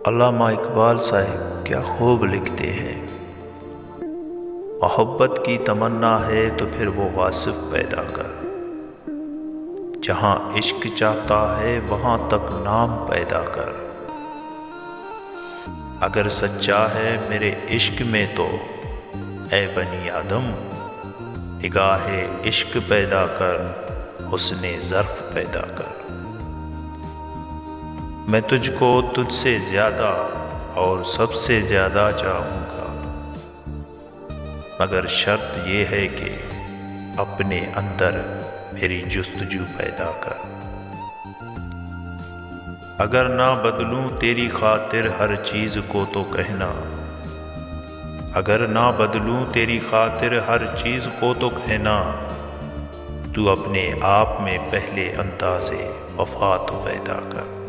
علامہ اقبال صاحب کیا خوب لکھتے ہیں، محبت کی تمنا ہے تو پھر وہ واصف پیدا کر، جہاں عشق چاہتا ہے وہاں تک نام پیدا کر، اگر سچا ہے میرے عشق میں تو اے بنی آدم، نگاہ عشق پیدا کر، حسن ظرف پیدا کر۔ میں تجھ کو تجھ سے زیادہ اور سب سے زیادہ چاہوں گا، مگر شرط یہ ہے کہ اپنے اندر میری جستجو پیدا کر۔ اگر نہ بدلوں تیری خاطر ہر چیز کو تو کہنا، اگر نہ بدلوں تیری خاطر ہر چیز کو تو کہنا، تو اپنے آپ میں پہلے انداز وفا تو پیدا کر۔